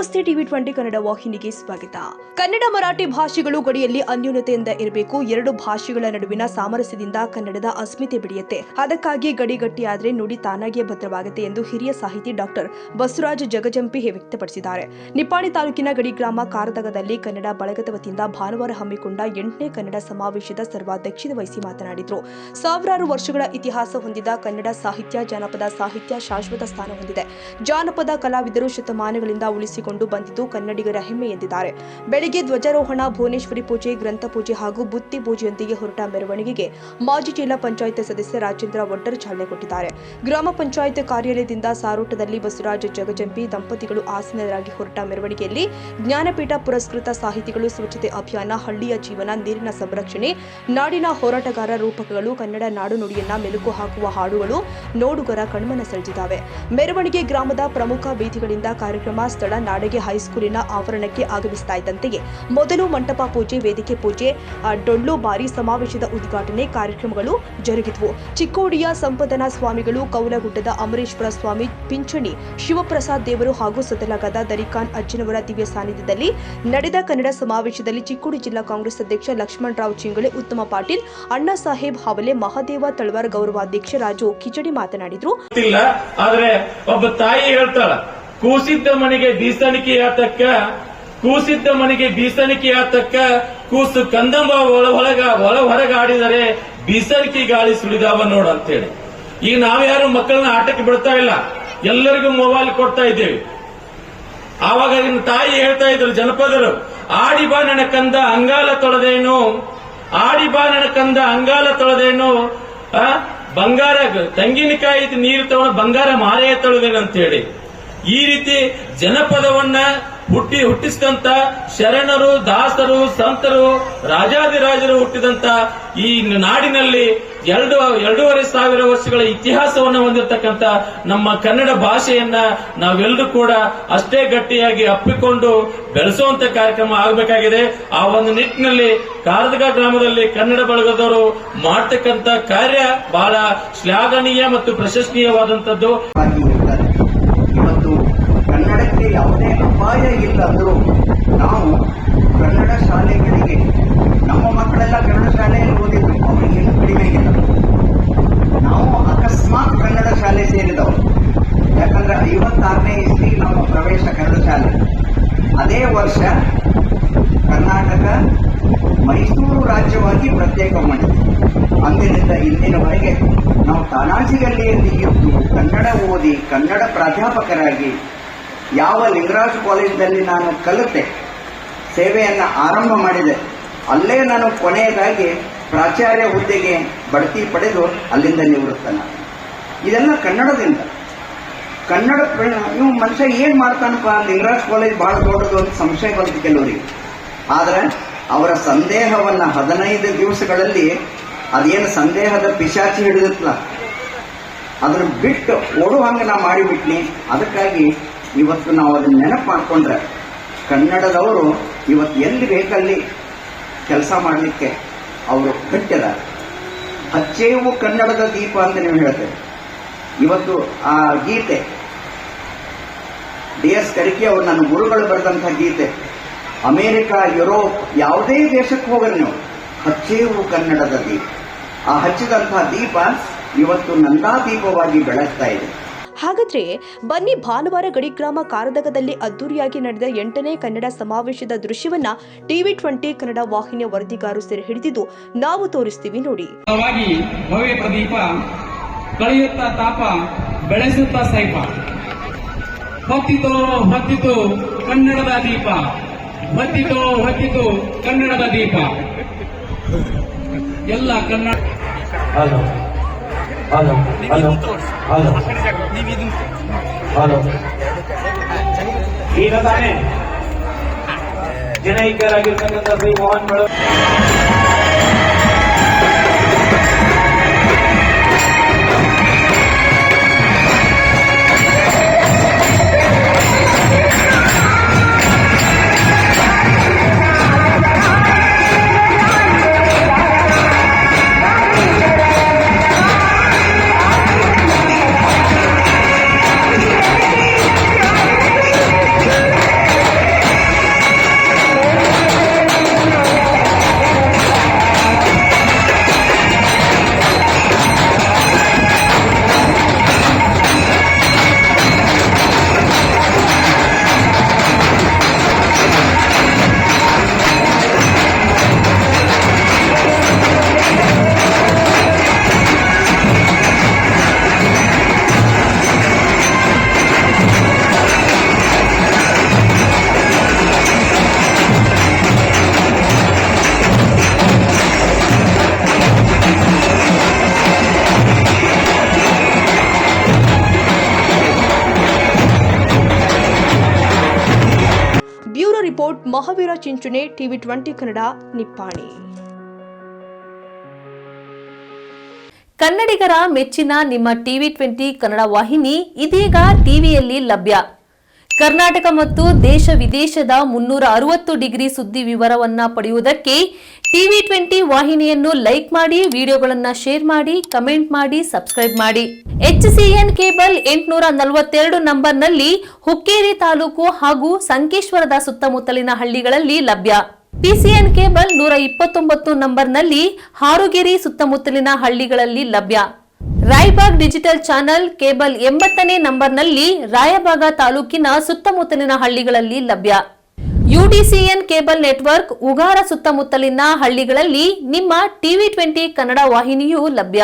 ನಮಸ್ತೆ ಟಿವಿ20 ಕನ್ನಡ ವಾಹಿನಿಗೆ ಸ್ವಾಗತ. ಕನ್ನಡ ಮರಾಠಿ ಭಾಷೆಗಳು ಗಡಿಯಲ್ಲಿ ಅನ್ಯೋನ್ಯತೆಯಿಂದ ಇರಬೇಕು. ಎರಡು ಭಾಷೆಗಳ ನಡುವಿನ ಸಾಮರಸ್ಯದಿಂದ ಕನ್ನಡದ ಅಸ್ಮಿತೆ ಬೆಳೆಯುತ್ತೆ. ಅದಕ್ಕಾಗಿ ಗಡಿ ಗಟ್ಟಿಯಾದ್ರೆ ನುಡಿ ತಾನಾಗಿಯೇ ಭದ್ರವಾಗುತ್ತೆ ಎಂದು ಹಿರಿಯ ಸಾಹಿತಿ ಡಾಕ್ಟರ್ ಬಸವರಾಜ ಜಗಜಂಪಿ ವ್ಯಕ್ತಪಡಿಸಿದ್ದಾರೆ. ನಿಪ್ಪಾಣಿ ತಾಲೂಕಿನ ಗಡಿ ಗ್ರಾಮ ಕಾರದಗದಲ್ಲಿ ಕನ್ನಡ ಬಳಗದ ವತಿಯಿಂದ ಭಾನುವಾರ ಹಮ್ಮಿಕೊಂಡ 8ನೇ ಕನ್ನಡ ಸಮಾವೇಶದ ಸರ್ವಾಧ್ಯಕ್ಷತೆ ವಹಿಸಿ ಮಾತನಾಡಿದರು. ಸಾವಿರಾರು ವರ್ಷಗಳ ಇತಿಹಾಸ ಹೊಂದಿದ ಕನ್ನಡ ಸಾಹಿತ್ಯ ಜಾನಪದ ಸಾಹಿತ್ಯ ಶಾಶ್ವತ ಸ್ಥಾನ ಹೊಂದಿದೆ. ಜಾನಪದ ಕಲಾವಿದರು ಶತಮಾನಗಳಿಂದ ಉಳಿಸಿಕೊಂಡು ಬಂದಿದ್ದು ಕನ್ನಡಿಗರ ಹೆಮ್ಮೆ ಎಂದಿದ್ದಾರೆ. ಬೆಳಗ್ಗೆ ಧ್ವಜಾರೋಹಣ, ಭುವನೇಶ್ವರಿ ಪೂಜೆ, ಗ್ರಂಥ ಪೂಜೆ ಹಾಗೂ ಬುತ್ತಿ ಪೂಜೆಯೊಂದಿಗೆ ಹೊರಟ ಮೆರವಣಿಗೆಗೆ ಮಾಜಿ ಜಿಲ್ಲಾ ಪಂಚಾಯತ್ ಸದಸ್ಯ ರಾಜೇಂದ್ರ ಒಡ್ಡರ್ ಚಾಲನೆ ಕೊಟ್ಟಿದ್ದಾರೆ. ಗ್ರಾಮ ಪಂಚಾಯತ್ ಕಾರ್ಯಾಲಯದಿಂದ ಸಾರೋಟದಲ್ಲಿ ಬಸವರಾಜ ಜಗಜಂಪಿ ದಂಪತಿಗಳು ಆಸೀನರಾಗಿ ಹೊರಟ ಮೆರವಣಿಗೆಯಲ್ಲಿ ಜ್ಞಾನಪೀಠ ಪುರಸ್ಕೃತ ಸಾಹಿತಿಗಳು, ಸ್ವಚ್ಛತೆ ಅಭಿಯಾನ, ಹಳ್ಳಿಯ ಜೀವನ, ನೀರಿನ ಸಂರಕ್ಷಣೆ, ನಾಡಿನ ಹೋರಾಟಗಾರ ರೂಪಕಗಳು, ಕನ್ನಡ ನಾಡು ನುಡಿಯನ್ನ ಮೆಲುಕು ಹಾಕುವ ಹಾಡುಗಳು ನೋಡುಗರ ಕಣ್ಮನ ಸೆಳೆದಿದ್ದಾವೆ. ಮೆರವಣಿಗೆ ಗ್ರಾಮದ ಪ್ರಮುಖ ಬೀದಿಗಳಿಂದ ಕಾರ್ಯಕ್ರಮ ಸ್ಥಳ ನಾಡಗೆ ಹೈಸ್ಕೂಲಿನ ಆವರಣಕ್ಕೆ ಆಗಮಿಸ್ತಾ ಇದ್ದಂತೆಯೇ ಮೊದಲು ಮಂಟಪ ಪೂಜೆ, ವೇದಿಕೆ ಪೂಜೆ, ಡೊಳ್ಳು ಬಾರಿ, ಸಮಾವೇಶದ ಉದ್ಘಾಟನೆ ಕಾರ್ಯಕ್ರಮಗಳು ಜರುಗಿದವು. ಚಿಕ್ಕೋಡಿಯ ಸಂಪದನ ಸ್ವಾಮಿಗಳು, ಕೌಲಗುಡ್ಡದ ಅಮರೇಶ್ವರ ಸ್ವಾಮಿ, ಪಿಂಚಣಿ ಶಿವಪ್ರಸಾದ್ ದೇವರು ಹಾಗೂ ಸದಲಗದ ದರಿಖಾನ್ ಅಜ್ಜನವರ ದಿವ್ಯ ಸಾನ್ನಿಧ್ಯದಲ್ಲಿ ನಡೆದ ಕನ್ನಡ ಸಮಾವೇಶದಲ್ಲಿ ಚಿಕ್ಕೋಡಿ ಜಿಲ್ಲಾ ಕಾಂಗ್ರೆಸ್ ಅಧ್ಯಕ್ಷ ಲಕ್ಷ್ಮಣರಾವ್ ಚಿಂಗಳೆ, ಉತ್ತಮ ಪಾಟೀಲ್, ಅಣ್ಣಾ ಸಾಹೇಬ್ ಹಾವಲೆ, ಮಹಾದೇವ ತಳವಾರ್ ಗೌರವಾಧ್ಯಕ್ಷ ರಾಜು ಕಿಚಡಿ ಮಾತನಾಡಿದರು. ಆದ್ರೆ ಒಬ್ಬ ತಾಯಿ ಹೇಳ್ತಾಳ, ಕೂಸಿದ್ದ ಮನೆಗೆ ಬೀಸಣಿಕೆ ಆತಕ್ಕ ಕೂಸು ಕಂದಂಬ ಒಳ ಹೊರಗಾಡಿದರೆ ಬೀಸಣಿಕೆ ಗಾಳಿ ಸುಳಿದಾವ ನೋಡ ಅಂತೇಳಿ. ಈಗ ನಾವ್ಯಾರು ಮಕ್ಕಳನ್ನ ಆಟಕ್ಕೆ ಬಿಡ್ತಾ ಇಲ್ಲ, ಎಲ್ಲರಿಗೂ ಮೊಬೈಲ್ ಕೊಡ್ತಾ ಇದ್ದೇವೆ. ಆವಾಗ ತಾಯಿ ಹೇಳ್ತಾ ಇದ್ರು ಜನಪದರು, ಆಡಿ ಬಾ ನನ್ನ ಕಂದ ಅಂಗಾಲ ತೊಳೆದೇನು ಬಂಗಾರ ತೆಂಗಿನಕಾಯಿ ನೀರು ತಗೊಂಡು ಬಂಗಾರ ಮಾರೇ ತೊಳೆದೇನು ಅಂತೇಳಿ. ಈ ರೀತಿ ಜನಪದವನ್ನ ಹುಟ್ಟಿಸಿದಂತ ಶರಣರು, ದಾಸರು, ಸಂತರು, ರಾಜಾದಿರಾಜರು ಹುಟ್ಟಿದಂತ ಈ ನಾಡಿನಲ್ಲಿ 2,500 ವರ್ಷಗಳ ಇತಿಹಾಸವನ್ನು ಹೊಂದಿರತಕ್ಕಂತ ನಮ್ಮ ಕನ್ನಡ ಭಾಷೆಯನ್ನ ನಾವೆಲ್ಲರೂ ಕೂಡ ಅಷ್ಟೇ ಗಟ್ಟಿಯಾಗಿ ಅಪ್ಪಿಕೊಂಡು ಬೆಳೆಸುವಂತ ಕಾರ್ಯಕ್ರಮ ಆಗಬೇಕಾಗಿದೆ. ಆ ಒಂದು ನಿಟ್ಟಿನಲ್ಲಿ ಕಾರದಗ ಗ್ರಾಮದಲ್ಲಿ ಕನ್ನಡ ಬಳಗದವರು ಮಾಡತಕ್ಕಂತ ಕಾರ್ಯ ಬಹಳ ಶ್ಲಾಘನೀಯ ಮತ್ತು ಪ್ರಶಂಸನೀಯವಾದಂತದ್ದು. ಇವತ್ತು ಕನ್ನಡಕ್ಕೆ ಯಾವುದೇ ಅಪಾಯ ಇಲ್ಲ ಅಂದರೂ ನಾವು ಕನ್ನಡ ಶಾಲೆಗಳಿಗೆ, ನಮ್ಮ ಮಕ್ಕಳೆಲ್ಲ ಕನ್ನಡ ಶಾಲೆಯಲ್ಲಿ ಓದಿದ್ರು, ಅವರಿಗೇನು ಕಡಿಮೆ ಇಲ್ಲ. ನಾವು ಅಕಸ್ಮಾತ್ ಕನ್ನಡ ಶಾಲೆ ಸೇರಿದವರು, ಯಾಕಂದ್ರೆ 56ನೇ ಇಸ್ವಿ ನಮ್ಮ ಪ್ರವೇಶ ಕನ್ನಡ ಶಾಲೆ. ಅದೇ ವರ್ಷ ಕರ್ನಾಟಕ ಮೈಸೂರು ರಾಜ್ಯವಾಗಿ ಪ್ರತ್ಯೇಕ ಮಾಡಿದೆ. ಅಂದಿನಿಂದ ಇಂದಿನವರೆಗೆ ನಾವು ತಾನಾಜಿಗಲ್ಲಿಯಲ್ಲಿ ಇದ್ದು ಕನ್ನಡ ಓದಿ ಕನ್ನಡ ಪ್ರಾಧ್ಯಾಪಕರಾಗಿ ಯಾವ ಲಿಂಗರಾಜ್ ಕಾಲೇಜಿನಲ್ಲಿ ನಾನು ಕಲಿತೆ, ಸೇವೆಯನ್ನು ಆರಂಭ ಮಾಡಿದೆ, ಅಲ್ಲೇ ನಾನು ಕೊನೆಯದಾಗಿ ಪ್ರಾಚಾರ್ಯ ಹುದ್ದೆಗೆ ಬಡ್ತಿ ಪಡೆದು ಅಲ್ಲಿಂದ ನಿವೃತ್ತನ. ಇದೆಲ್ಲ ಕನ್ನಡದಿಂದ. ಕನ್ನಡ ಇವು ಮನುಷ್ಯ ಏನ್ ಮಾಡ್ತಾನಪ್ಪ, ಲಿಂಗರಾಜ್ ಕಾಲೇಜ್ ಬಹಳ ದೊಡ್ಡದು ಅಂತ ಸಂಶಯ ಬಂತು ಕೆಲವರಿಗೆ. ಆದ್ರೆ ಅವರ ಸಂದೇಹವನ್ನ 15 ದಿವಸಗಳಲ್ಲಿ ಅದೇನು ಸಂದೇಹದ ಪಿಶಾಚಿ ಹಿಡಿದಿತ್ತಲ್ಲ, ಅದನ್ನ ಬಿಟ್ಟು ಓಡು ಹಂಗೆ ನಾ ಮಾಡಿಬಿಟ್ನಿ. ಅದಕ್ಕಾಗಿ ಇವತ್ತು ನಾವು ಅದನ್ನ ನೆನಪು ಮಾಡಿಕೊಂಡ್ರೆ ಕನ್ನಡದವರು ಇವತ್ತು ಎಲ್ಲಿ ಬೇಕಲ್ಲಿ ಕೆಲಸ ಮಾಡಲಿಕ್ಕೆ ಅವರು ಗಟ್ಟಿದ್ದಾರೆ. ಹಚ್ಚೇವು ಕನ್ನಡದ ದೀಪ ಅಂತ ನೀವು ಹೇಳ್ತೇವೆ. ಇವತ್ತು ಆ ಗೀತೆ DS ಕರಿಕೆ ಅವರು ನನ್ನ ಗುರುಗಳು ಬರೆದಂತಹ ಗೀತೆ, ಅಮೆರಿಕ, ಯುರೋಪ್ ಯಾವುದೇ ದೇಶಕ್ಕೆ ಹೋಗ್ರಿ ನೀವು, ಹಚ್ಚೇವು ಕನ್ನಡದ ದೀಪ. ಆ ಹಚ್ಚಿದಂತಹ ದೀಪ ಇವತ್ತು ನಂದಾ ದೀಪವಾಗಿ ಬೆಳಗ್ತಾ ಇದೆ. ಹಾಗಾದ್ರೆ ಬನ್ನಿ ಭಾನುವಾರ ಗಡಿಗ್ರಾಮ ಕಾರದಗದಲ್ಲಿ ಅದ್ದೂರಿಯಾಗಿ ನಡೆದ 8ನೇ ಕನ್ನಡ ಸಮಾವೇಶದ ದೃಶ್ಯವನ್ನ ಟಿವಿ20 ಕನ್ನಡ ವಾಹಿನಿಯ ವರದಿಗಾರರು ಸೆರೆ ಹಿಡಿದಿದ್ದು ನಾವು ತೋರಿಸ್ತೀವಿ ನೋಡಿ. ಭವ್ಯ ಪ್ರದೀಪ ಕಳೆಯುತ್ತಾ ತಾಪ ಬೆಳೆಸುತ್ತಾ ಸೈಪ, ಹೊತ್ತಿತು ಕನ್ನಡದ ದೀಪ, ಹೊತ್ತಿತು ಕನ್ನಡದ ದೀಪ. ಎಲ್ಲ ಕನ್ನಡ ಈಗ ತಾನೇ ಜನೈಕ್ಯರಾಗಿರ್ತಕ್ಕಂಥ ಶ್ರೀ ಮೋಹನ್ ಮಹಾವೀರ ಚಿಂಚುನೆ, TV20 ಕನ್ನಡ, ನಿಪ್ಪಾಣಿ. ಕನ್ನಡಿಗರ ಮೆಚ್ಚಿನ ನಿಮ್ಮ TV20 ಕನ್ನಡ ವಾಹಿನಿ ಇದೀಗ ಟಿವಿಯಲ್ಲಿ ಲಭ್ಯ. ಕರ್ನಾಟಕ ಮತ್ತು ದೇಶ ವಿದೇಶದ 360 ಡಿಗ್ರಿ ಸುದ್ದಿ ವಿವರವನ್ನ ಪಡೆಯುವುದಕ್ಕೆ TV20 ವಾಹಿನಿಯನ್ನು ಲೈಕ್ ಮಾಡಿ, ವಿಡಿಯೋಗಳನ್ನು ಶೇರ್ ಮಾಡಿ, ಕಮೆಂಟ್ ಮಾಡಿ, ಸಬ್ಸ್ಕ್ರೈಬ್ ಮಾಡಿ. HCN ಕೇಬಲ್ 842 ನಂಬರ್ನಲ್ಲಿ ಹುಕ್ಕೇರಿ ತಾಲೂಕು ಹಾಗೂ ಸಂಕೇಶ್ವರದ ಸುತ್ತಮುತ್ತಲಿನ ಹಳ್ಳಿಗಳಲ್ಲಿ ಲಭ್ಯ. PCN ಕೇಬಲ್ 129 ನಂಬರ್ನಲ್ಲಿ ಹಾರುಗೆರೆ ಸುತ್ತಮುತ್ತಲಿನ ಹಳ್ಳಿಗಳಲ್ಲಿ ಲಭ್ಯ. ರಾಯಬಾಗ್ ಡಿಜಿಟಲ್ ಚಾನೆಲ್ ಕೇಬಲ್ 80ನೇ ನಂಬರ್ನಲ್ಲಿ ರಾಯಬಾಗ ತಾಲೂಕಿನ ಸುತ್ತಮುತ್ತಲಿನ ಹಳ್ಳಿಗಳಲ್ಲಿ ಲಭ್ಯ. UDCN ಕೇಬಲ್ ನೆಟ್ವರ್ಕ್ ಉಗಾರ ಸುತ್ತಮುತ್ತಲಿನ ಹಳ್ಳಿಗಳಲ್ಲಿ ನಿಮ್ಮ TV20 ಕನ್ನಡ ವಾಹಿನಿಯೂ ಲಭ್ಯ.